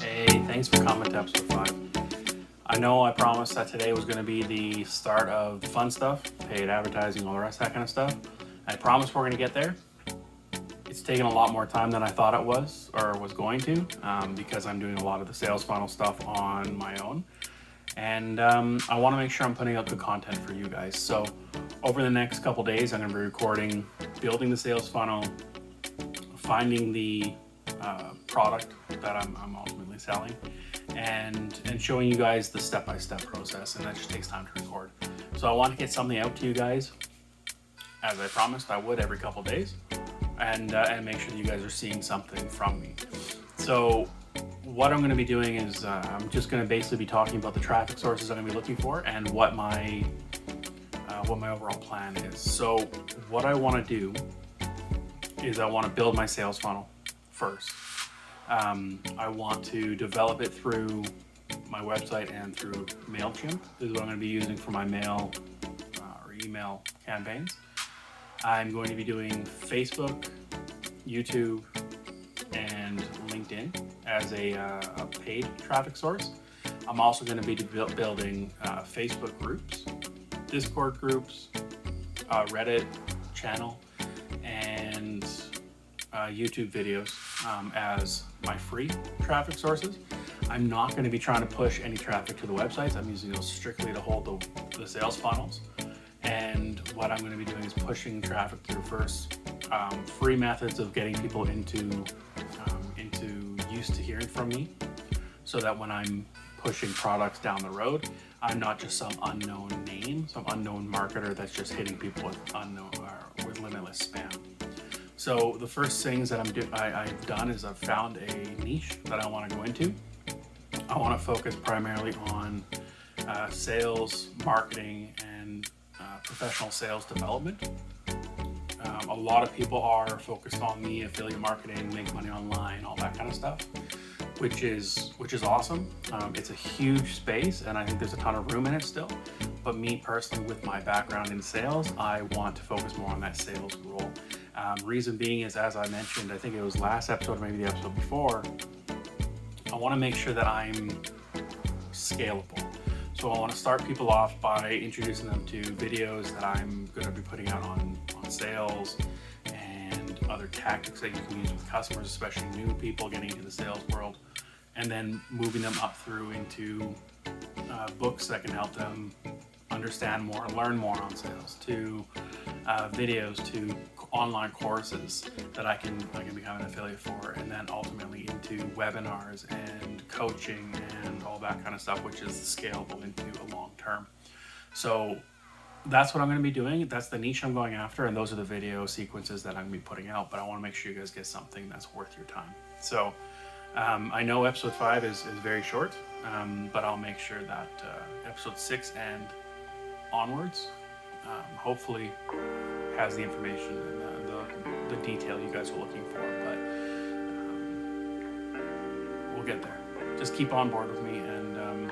Hey, thanks for coming to episode 5. I know I promised that today was going to be the start of the fun stuff, paid advertising, all the rest of that kind of stuff. I promise we're going to get there. It's taken a lot more time than I thought it was or was going to because I'm doing a lot of the sales funnel stuff on my own. And I want to make sure I'm putting out good content for you guys. So over the next couple days, I'm going to be recording, building the sales funnel, finding the product that I'm ultimately selling, and showing you guys the step-by-step process, and that just takes time to record. So I want to get something out to you guys, as I promised I would, every couple days, and make sure that you guys are seeing something from me. So what I'm going to be doing is I'm just going to basically be talking about the traffic sources I'm going to be looking for and what my overall plan is. So what I want to do is I want to build my sales funnel first. I want to develop it through my website and through MailChimp. This is what I'm going to be using for my mail or email campaigns. I'm going to be doing Facebook, YouTube, and LinkedIn as a paid traffic source. I'm also going to be building Facebook groups, Discord groups, Reddit channel, and YouTube videos as my free traffic sources. I'm not going to be trying to push any traffic to the websites. I'm using those strictly to hold the sales funnels. And what I'm going to be doing is pushing traffic through first free methods of getting people into used to hearing from me, so that when I'm pushing products down the road, I'm not just some unknown name, some unknown marketer that's just hitting people with limitless spam. So the first things that I've done is I've found a niche that I want to go into. I want to focus primarily on sales, marketing, and professional sales development. A lot of people are focused on the affiliate marketing, make money online, all that kind of stuff, which is awesome. It's a huge space, and I think there's a ton of room in it still. But me personally, with my background in sales, I want to focus more on that sales role. Reason being is, as I mentioned, I think it was last episode or maybe the episode before, I want to make sure that I'm scalable. So I want to start people off by introducing them to videos that I'm going to be putting out on sales and other tactics that you can use with customers, especially new people getting into the sales world, and then moving them up through into books that can help them understand more, learn more on sales, to videos, to online courses that I can become an affiliate for, and then ultimately into webinars and coaching and all that kind of stuff, which is scalable into a long term. So that's what I'm going to be doing. That's the niche I'm going after, and those are the video sequences that I'm going to be putting out. But I want to make sure you guys get something that's worth your time. So I know episode 5 is very short, but I'll make sure that episode 6 and onwards hopefully has the information and the detail you guys are looking for. But we'll get there. Just keep on board with me, and